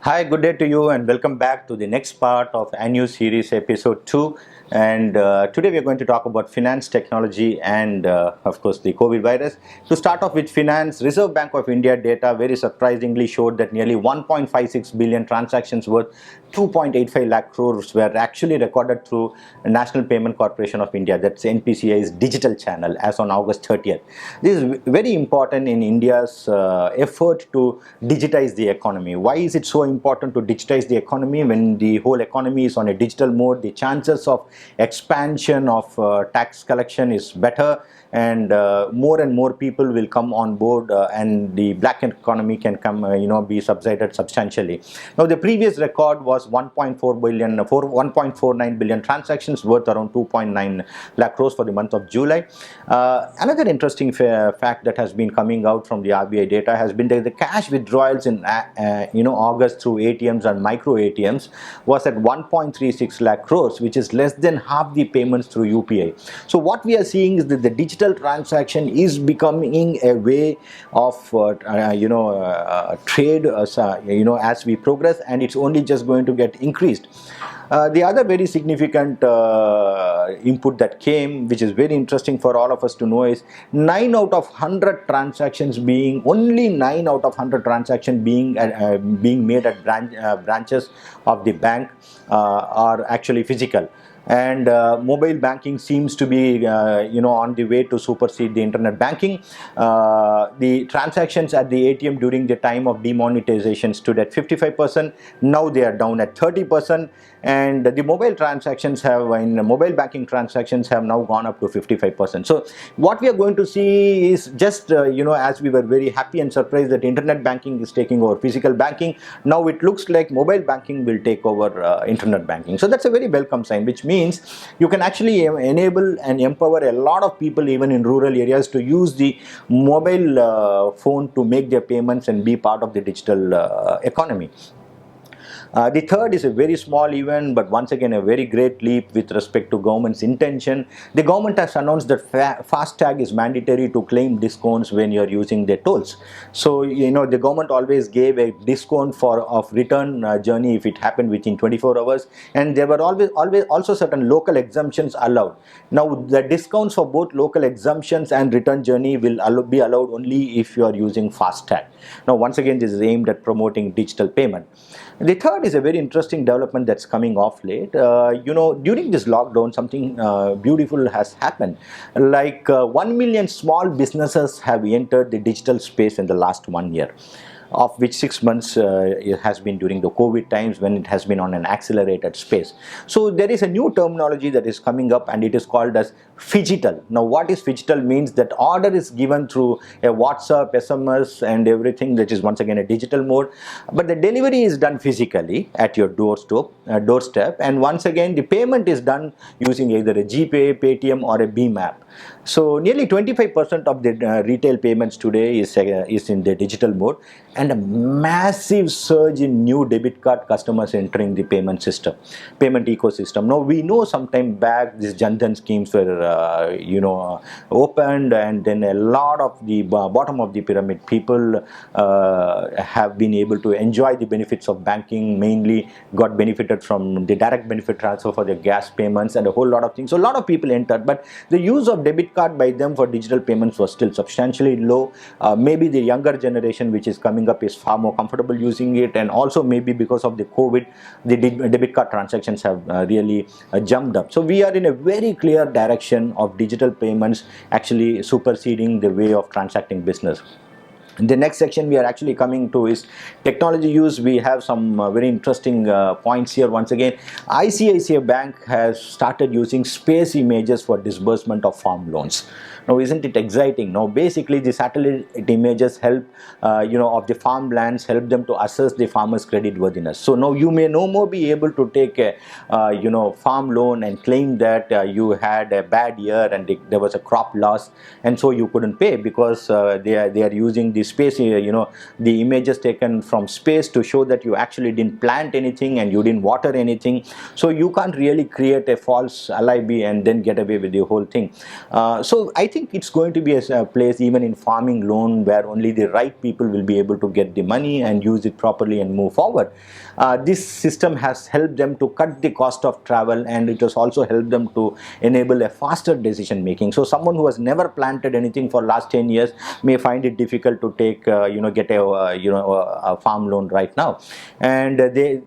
Hi, good day to you, and welcome back to the next part of a new series, episode 2. And today we are going to talk about finance technology and, of course, the COVID virus. To start off with finance, Reserve Bank of India data very surprisingly showed that nearly 1.56 billion transactions worth 2.85 lakh crores were actually recorded through National Payment Corporation of India, that's NPCI's digital channel, as on August 30th. This is very important in India's effort to digitize the economy. Why is it so important to digitize the economy? When the whole economy is on a digital mode, the chances of expansion of tax collection is better, and more people will come on board, and the black economy can come, be subsided substantially. Now, the previous record was 1.49 billion transactions worth around 2.9 lakh crores for the month of July. Another interesting fact that has been coming out from the RBI data has been that the cash withdrawals in August through ATMs and micro ATMs was at 1.36 lakh crores, which is less than half the payments through UPI. So what we are seeing is that the digital transaction is becoming a way of trade, as we progress, and it's only just going to get increased. The other very significant input that came, which is very interesting for all of us to know, is 9 out of 100 transactions being being made at branches of the bank are actually physical. And mobile banking seems to be on the way to supersede the internet banking. The transactions at the ATM during the time of demonetization stood at 55%. Now they are down at 30%, and the mobile banking transactions have now gone up to 55%. So what we are going to see is just as we were very happy and surprised that internet banking is taking over physical banking, now it looks like mobile banking will take over internet banking. So that's a very welcome sign, which means you can actually enable and empower a lot of people even in rural areas to use the mobile phone to make their payments and be part of the digital economy. The third is a very small event, but once again a very great leap with respect to government's intention. The government has announced that FASTag is mandatory to claim discounts when you're using their tolls. So the government always gave a discount of return journey if it happened within 24 hours, and there were always also certain local exemptions allowed. Now the discounts for both local exemptions and return journey will be allowed only if you are using FASTag. Now once again, this is aimed at promoting digital payment. The third is a very interesting development that's coming off late. During this lockdown, something beautiful has happened. Like 1 million small businesses have entered the digital space in the last 1 year, of which 6 months it has been during the COVID times when it has been on an accelerated space. So there is a new terminology that is coming up, and it is called as phygital. Now what is phygital means that order is given through a WhatsApp, SMS and everything, that is once again a digital mode, but the delivery is done physically at your doorstep, and once again the payment is done using either a GPay, Paytm or a BMAP. So nearly 25% of the retail payments today is in the digital mode, and a massive surge in new debit card customers entering the payment ecosystem. Now we know some time back these Jan Dhan schemes were opened, and then a lot of the bottom of the pyramid people have been able to enjoy the benefits of banking, mainly got benefited from the direct benefit transfer for their gas payments and a whole lot of things. So a lot of people entered, but the use of debit card by them for digital payments was still substantially low. Maybe the younger generation which is coming up is far more comfortable using it, and also maybe because of the COVID, the debit card transactions have really jumped up. So we are in a very clear direction of digital payments actually superseding the way of transacting business. The next section we are actually coming to is technology use. We have some very interesting points here. Once again, ICICI Bank has started using space images for disbursement of farm loans. Now, isn't it exciting? Now, basically, the satellite images help, of the farmlands, help them to assess the farmer's credit worthiness. So now you may no more be able to take a, farm loan and claim that you had a bad year and there was a crop loss, and so you couldn't pay because they are using the the space, the images taken from space to show that you actually didn't plant anything and you didn't water anything. So you can't really create a false alibi and then get away with the whole thing. So I think it's going to be a place even in farming loan where only the right people will be able to get the money and use it properly and move forward. This system has helped them to cut the cost of travel, and it has also helped them to enable a faster decision making. So someone who has never planted anything for last 10 years may find it difficult to take get a farm loan right now. And the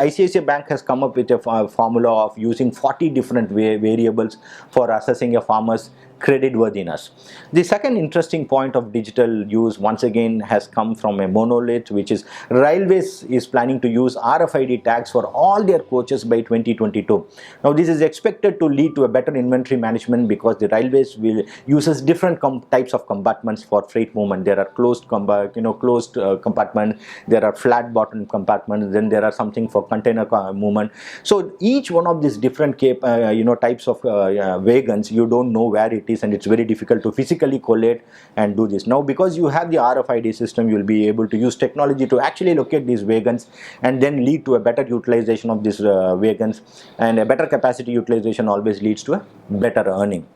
ICICI Bank has come up with a formula of using 40 different variables for assessing a farmer's credit worthiness. The second interesting point of digital use once again has come from a monolith, which is Railways is planning to use RFID tags for all their coaches by 2022. Now this is expected to lead to a better inventory management because the Railways will uses different types of compartments for freight movement. There are closed compartments, there are flat bottom compartments, then there are something for container movement. So each one of these different types of wagons, you don't know where it is, and it's very difficult to physically collate and do this. Now because you have the RFID system, you will be able to use technology to actually locate these wagons and then lead to a better utilization of these wagons, and a better capacity utilization always leads to a better earning.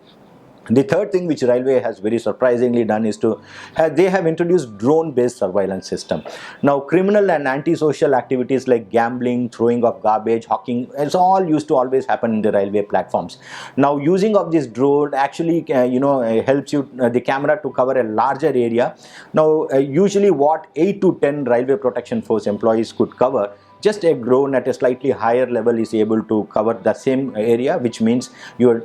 The third thing which Railway has very surprisingly done is they have introduced drone-based surveillance system. Now criminal and antisocial activities like gambling, throwing of garbage, hawking, it's all used to always happen in the railway platforms. Now using of this drone actually helps you the camera to cover a larger area. Now usually what 8 to 10 Railway Protection Force employees could cover, just a drone at a slightly higher level is able to cover the same area, which means your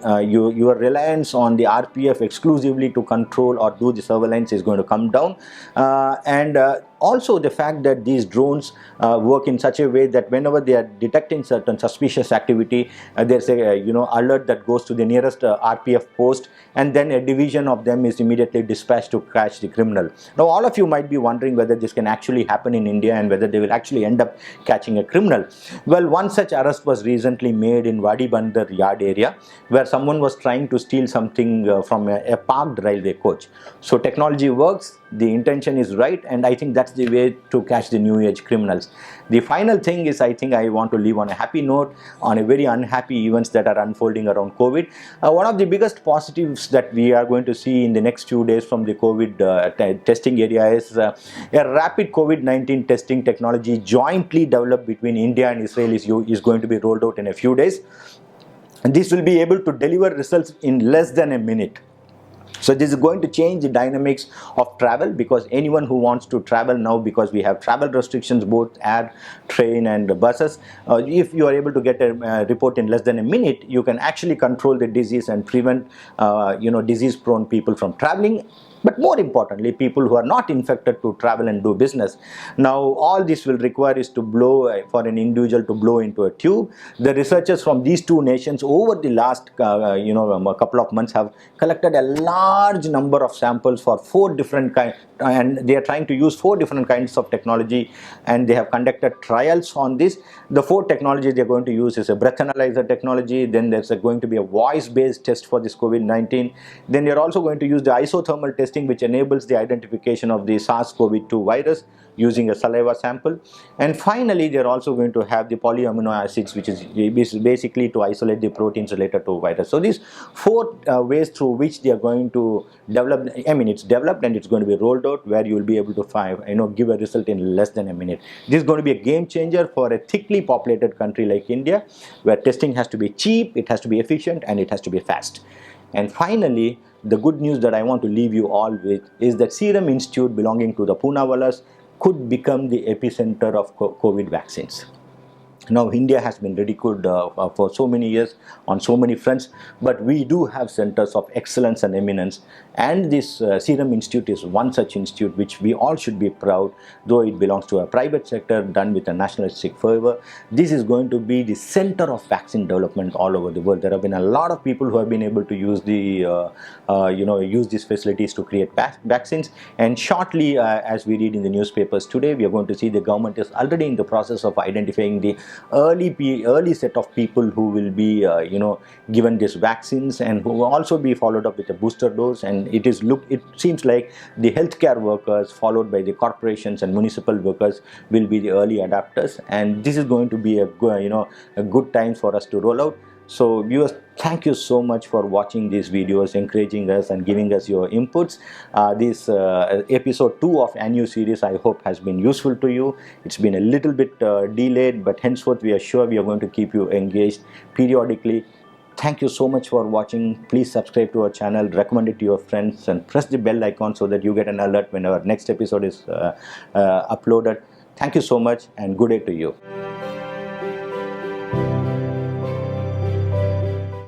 reliance on the RPF exclusively to control or do the surveillance is going to come down. Also the fact that these drones work in such a way that whenever they are detecting certain suspicious activity, there's a alert that goes to the nearest RPF post, and then a division of them is immediately dispatched to catch the criminal. Now all of you might be wondering whether this can actually happen in India and whether they will actually end up catching a criminal. Well, one such arrest was recently made in Wadi Bandar yard area, where someone was trying to steal something from a parked railway coach. So technology works, the intention is right, and I think that's the way to catch the new age criminals. The final thing is, I think I want to leave on a happy note on a very unhappy events that are unfolding around COVID. One of the biggest positives that we are going to see in the next few days from the COVID testing area is a rapid COVID-19 testing technology jointly developed between India and Israel is going to be rolled out in a few days. And this will be able to deliver results in less than a minute. So this is going to change the dynamics of travel, because anyone who wants to travel now, because we have travel restrictions both air, train and buses, if you are able to get a report in less than a minute, you can actually control the disease and prevent disease prone people from traveling. But more importantly, people who are not infected to travel and do business. Now all this will require is to blow for an individual to blow into a tube. The researchers from these two nations over the last couple of months have collected a large number of samples for 4 different kinds, and they are trying to use 4 different kinds of technology, and they have conducted trials on this. The 4 technologies they are going to use is a breath analyzer technology, then there's going to be a voice based test for this COVID-19, then they are also going to use the isothermal testing, which enables the identification of the SARS-CoV-2 virus using a saliva sample. And finally, they are also going to have the polyamino acids, which is basically to isolate the proteins related to virus. So these 4 ways through which they are going to develop, it's developed and it's going to be rolled out, where you will be able to give a result in less than a minute. This is going to be a game changer for a thickly populated country like India, where testing has to be cheap, it has to be efficient, and it has to be fast. And finally, the good news that I want to leave you all with is that Serum Institute belonging to the Poonawallas could become the epicenter of COVID vaccines. Now India has been ridiculed for so many years on so many fronts, but we do have centers of excellence and eminence, and this Serum Institute is one such institute which we all should be proud, though it belongs to a private sector done with a nationalistic fervor. This is going to be the center of vaccine development all over the world. There have been a lot of people who have been able to use use these facilities to create vaccines, and shortly, as we read in the newspapers today, we are going to see the government is already in the process of identifying the early set of people who will be given these vaccines, and who will also be followed up with a booster dose. And it seems like the healthcare workers, followed by the corporations and municipal workers, will be the early adapters, and this is going to be a good time for us to roll out. So viewers, thank you so much for watching these videos, encouraging us and giving us your inputs. This episode 2 of ANU series, I hope, has been useful to you. It's been a little bit delayed, but henceforth we are sure we are going to keep you engaged periodically. Thank you so much for watching. Please subscribe to our channel, recommend it to your friends, and press the bell icon so that you get an alert when our next episode is uploaded. Thank you so much, and good day to you.